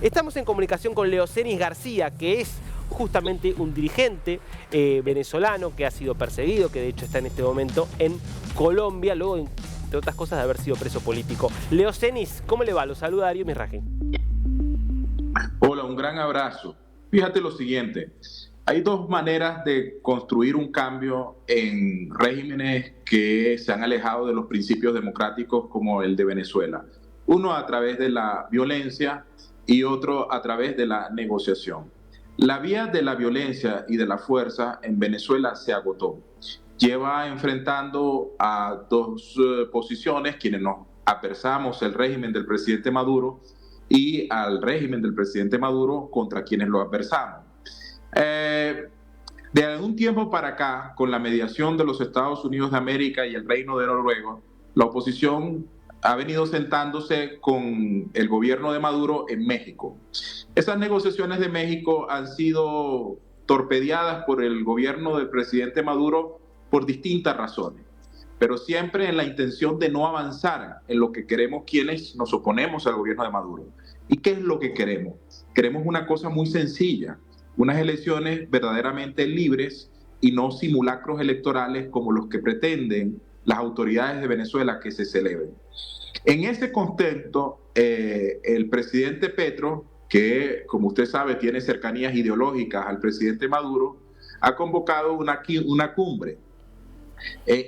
Estamos en comunicación con Leocenis García, que es justamente un dirigente venezolano que ha sido perseguido, que de hecho está en este momento en Colombia, luego, entre otras cosas, de haber sido preso político. Leocenis, ¿cómo le va? Lo saluda Darío Misraji. Hola, un gran abrazo. Fíjate lo siguiente, hay dos maneras de construir un cambio en regímenes que se han alejado de los principios democráticos como el de Venezuela. Uno a través de la violencia y otro a través de la negociación. La vía de la violencia y de la fuerza en Venezuela se agotó. Lleva enfrentando a dos posiciones quienes nos adversamos el régimen del presidente Maduro y al régimen del presidente Maduro contra quienes lo adversamos. De algún tiempo para acá, con la mediación de los Estados Unidos de América y el Reino de Noruega, la oposición ha venido sentándose con el gobierno de Maduro en México. Esas negociaciones de México han sido torpedeadas por el gobierno del presidente Maduro por distintas razones, pero siempre en la intención de no avanzar en lo que queremos quienes nos oponemos al gobierno de Maduro. ¿Y qué es lo que queremos? Queremos una cosa muy sencilla, unas elecciones verdaderamente libres y no simulacros electorales como los que pretenden las autoridades de Venezuela que se celebren. En ese contexto, el presidente Petro, que como usted sabe tiene cercanías ideológicas al presidente Maduro, ha convocado una cumbre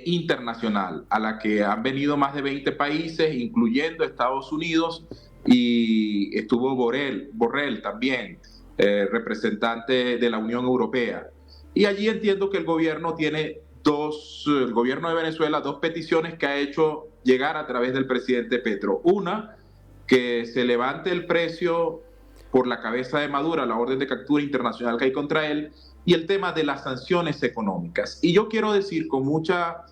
internacional a la que han venido más de 20 países, incluyendo Estados Unidos, y estuvo Borrell también, representante de la Unión Europea. Y allí entiendo que el gobierno tiene el gobierno de Venezuela, dos peticiones que ha hecho llegar a través del presidente Petro. Una, que se levante el precio por la cabeza de Maduro, la orden de captura internacional que hay contra él, y el tema de las sanciones económicas. Y yo quiero decir con mucha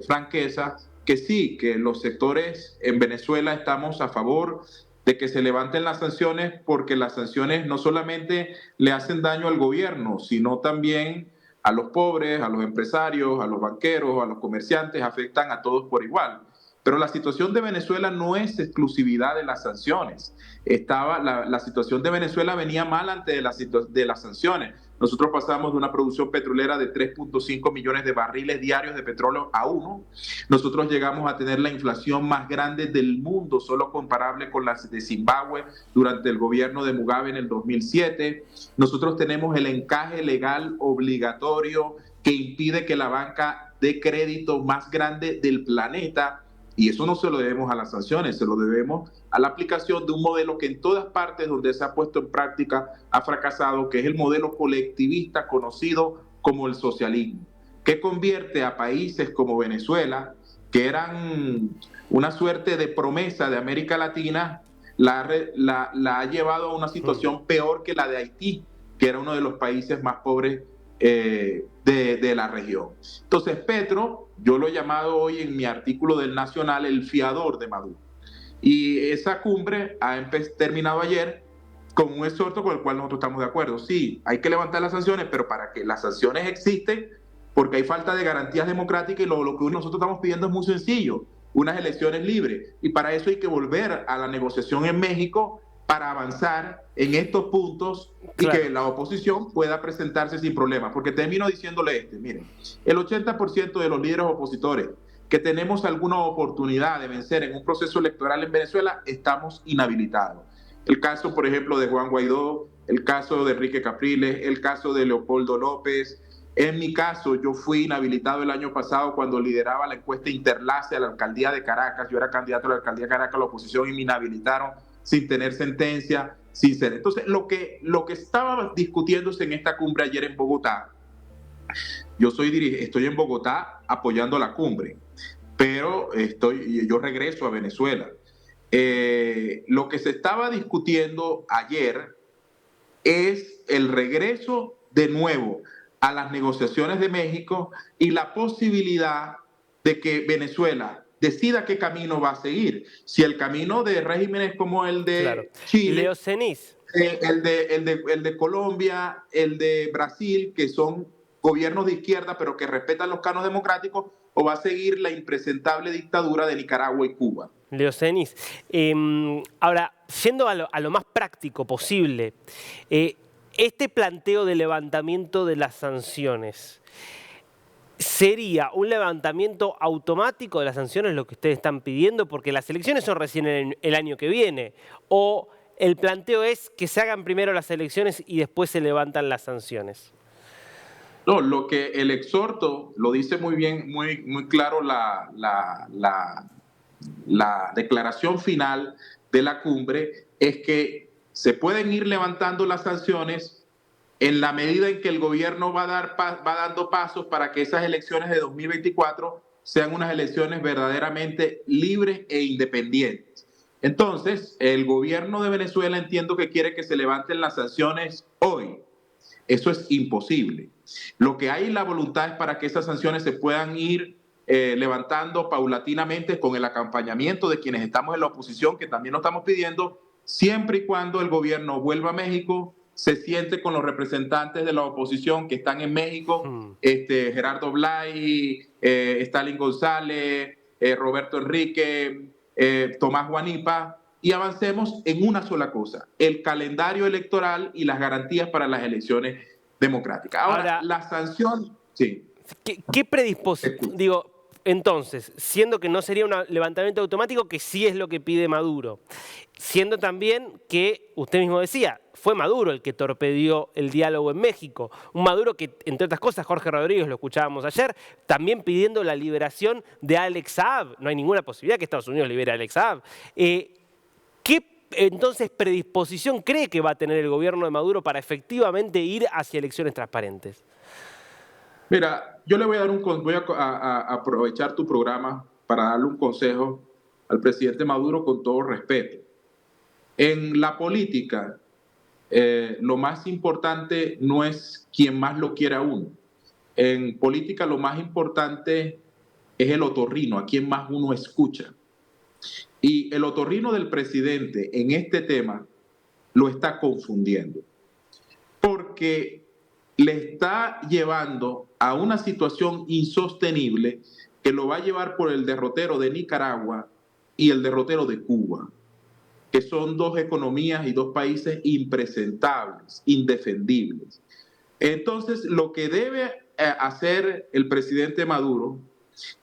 franqueza que sí, que los sectores en Venezuela estamos a favor de que se levanten las sanciones, porque las sanciones no solamente le hacen daño al gobierno, sino también a los pobres, a los empresarios, a los banqueros, a los comerciantes, afectan a todos por igual. Pero la situación de Venezuela no es exclusividad de las sanciones. La situación de Venezuela venía mal antes de las sanciones. Nosotros pasamos de una producción petrolera de 3.5 millones de barriles diarios de petróleo a 1. Nosotros llegamos a tener la inflación más grande del mundo, solo comparable con la de Zimbabue durante el gobierno de Mugabe en el 2007. Nosotros tenemos el encaje legal obligatorio que impide que la banca dé crédito más grande del planeta. Y eso no se lo debemos a las sanciones, se lo debemos a la aplicación de un modelo que en todas partes donde se ha puesto en práctica ha fracasado, que es el modelo colectivista conocido como el socialismo, que convierte a países como Venezuela, que eran una suerte de promesa de América Latina, la ha llevado a una situación peor que la de Haití, que era uno de los países más pobres de la región. Entonces Petro, yo lo he llamado hoy en mi artículo del Nacional el fiador de Maduro. Y esa cumbre ha terminado ayer con un exhorto con el cual nosotros estamos de acuerdo. Sí, hay que levantar las sanciones, pero para que las sanciones existen, porque hay falta de garantías democráticas y lo que nosotros estamos pidiendo es muy sencillo, unas elecciones libres. Y para eso hay que volver a la negociación en México para avanzar en estos puntos y que la oposición pueda presentarse sin problemas. Porque termino diciéndole miren, el 80% de los líderes opositores que tenemos alguna oportunidad de vencer en un proceso electoral en Venezuela, estamos inhabilitados. El caso, por ejemplo, de Juan Guaidó, el caso de Enrique Capriles, el caso de Leopoldo López. En mi caso, yo fui inhabilitado el año pasado cuando lideraba la encuesta Interlace a la alcaldía de Caracas. Yo era candidato a la alcaldía de Caracas a la oposición y me inhabilitaron sin tener sentencia, sin ser. Entonces, lo que estaba discutiéndose en esta cumbre ayer en Bogotá, yo estoy en Bogotá apoyando la cumbre, pero yo regreso a Venezuela. Lo que se estaba discutiendo ayer es el regreso de nuevo a las negociaciones de México y la posibilidad de que Venezuela decida qué camino va a seguir. Si el camino de regímenes como el de Chile, Leocenis, el de Colombia, el de Brasil, que son gobiernos de izquierda pero que respetan los cánones democráticos, o va a seguir la impresentable dictadura de Nicaragua y Cuba. Leocenis, ahora, yendo a lo más práctico posible, este planteo de levantamiento de las sanciones, ¿sería un levantamiento automático de las sanciones lo que ustedes están pidiendo? Porque las elecciones son recién el año que viene. ¿O el planteo es que se hagan primero las elecciones y después se levantan las sanciones? No, lo que el exhorto lo dice muy bien, muy claro la declaración final de la cumbre, es que se pueden ir levantando las sanciones en la medida en que el gobierno va dando pasos para que esas elecciones de 2024 sean unas elecciones verdaderamente libres e independientes. Entonces, el gobierno de Venezuela entiendo que quiere que se levanten las sanciones hoy. Eso es imposible. Lo que hay la voluntad es para que esas sanciones se puedan ir levantando paulatinamente con el acompañamiento de quienes estamos en la oposición, que también lo estamos pidiendo, siempre y cuando el gobierno vuelva a México, se siente con los representantes de la oposición que están en México, Gerardo Blay, Stalin González, Roberto Enrique, Tomás Guanipa, y avancemos en una sola cosa: el calendario electoral y las garantías para las elecciones democráticas. Ahora la sanción, sí. ¿Qué predisposición? Digo, entonces, siendo que no sería un levantamiento automático, que sí es lo que pide Maduro, siendo también que, usted mismo decía, fue Maduro el que torpedió el diálogo en México. Un Maduro que, entre otras cosas, Jorge Rodríguez, lo escuchábamos ayer, también pidiendo la liberación de Alex Saab. No hay ninguna posibilidad que Estados Unidos libere a Alex Saab. ¿Qué entonces predisposición cree que va a tener el gobierno de Maduro para efectivamente ir hacia elecciones transparentes? Mira, yo le voy a dar voy a aprovechar tu programa para darle un consejo al presidente Maduro con todo respeto. En la política, lo más importante no es quien más lo quiera a uno. En política lo más importante es el otorrino, a quien más uno escucha. Y el otorrino del presidente en este tema lo está confundiendo, porque le está llevando a una situación insostenible que lo va a llevar por el derrotero de Nicaragua y el derrotero de Cuba, que son dos economías y dos países impresentables, indefendibles. Entonces, lo que debe hacer el presidente Maduro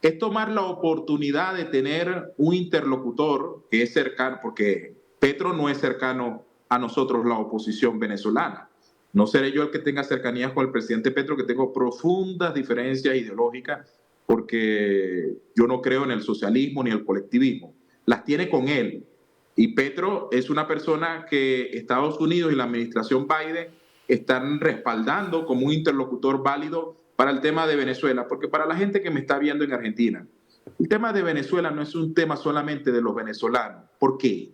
es tomar la oportunidad de tener un interlocutor que es cercano, porque Petro no es cercano a nosotros, la oposición venezolana. No seré yo el que tenga cercanías con el presidente Petro, que tengo profundas diferencias ideológicas, porque yo no creo en el socialismo ni el colectivismo. Las tiene con él. Y Petro es una persona que Estados Unidos y la administración Biden están respaldando como un interlocutor válido para el tema de Venezuela, porque para la gente que me está viendo en Argentina, el tema de Venezuela no es un tema solamente de los venezolanos. ¿Por qué?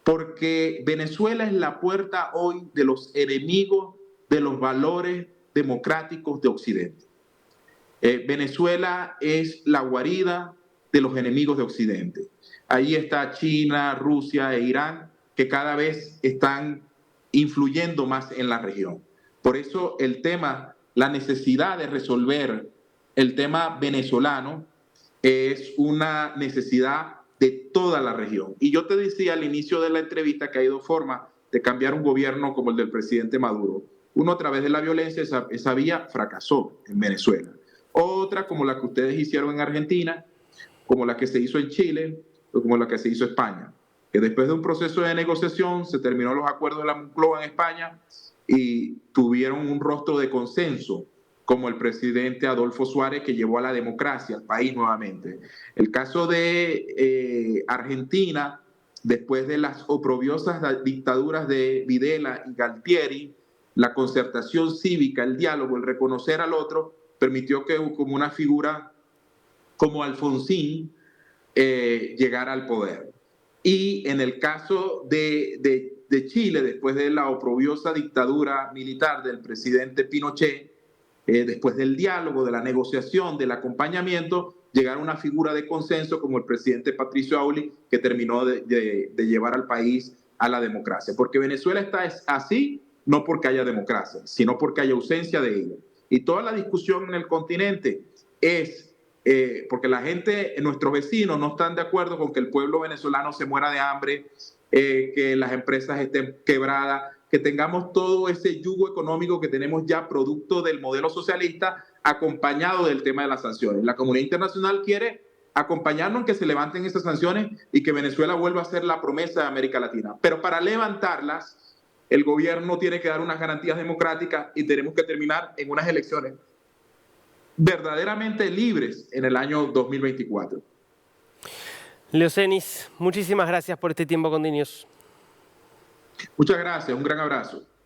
Porque Venezuela es la puerta hoy de los enemigos de los valores democráticos de Occidente. Venezuela es la guarida de los enemigos de Occidente. Ahí está China, Rusia e Irán, que cada vez están influyendo más en la región. Por eso el tema, la necesidad de resolver el tema venezolano es una necesidad de toda la región. Y yo te decía al inicio de la entrevista que hay dos formas de cambiar un gobierno como el del presidente Maduro. Uno, a través de la violencia, esa vía fracasó en Venezuela. Otra, como la que ustedes hicieron en Argentina, como la que se hizo en Chile, o como la que se hizo en España, que después de un proceso de negociación se terminó los acuerdos de la Moncloa en España y tuvieron un rostro de consenso, como el presidente Adolfo Suárez, que llevó a la democracia al país nuevamente. El caso de Argentina, después de las oprobiosas dictaduras de Videla y Galtieri, la concertación cívica, el diálogo, el reconocer al otro, permitió que como una figura como Alfonsín llegara al poder. Y en el caso de Chile, después de la oprobiosa dictadura militar del presidente Pinochet, después del diálogo, de la negociación, del acompañamiento, llegar a una figura de consenso como el presidente Patricio Aylwin, que terminó de llevar al país a la democracia. Porque Venezuela está así, no porque haya democracia, sino porque hay ausencia de ella. Y toda la discusión en el continente es porque la gente, nuestros vecinos, no están de acuerdo con que el pueblo venezolano se muera de hambre que las empresas estén quebradas, que tengamos todo ese yugo económico que tenemos ya producto del modelo socialista acompañado del tema de las sanciones. La comunidad internacional quiere acompañarnos en que se levanten esas sanciones y que Venezuela vuelva a ser la promesa de América Latina. Pero para levantarlas, el gobierno tiene que dar unas garantías democráticas y tenemos que terminar en unas elecciones verdaderamente libres en el año 2024. Leocenis, muchísimas gracias por este tiempo con DNews. Muchas gracias, un gran abrazo.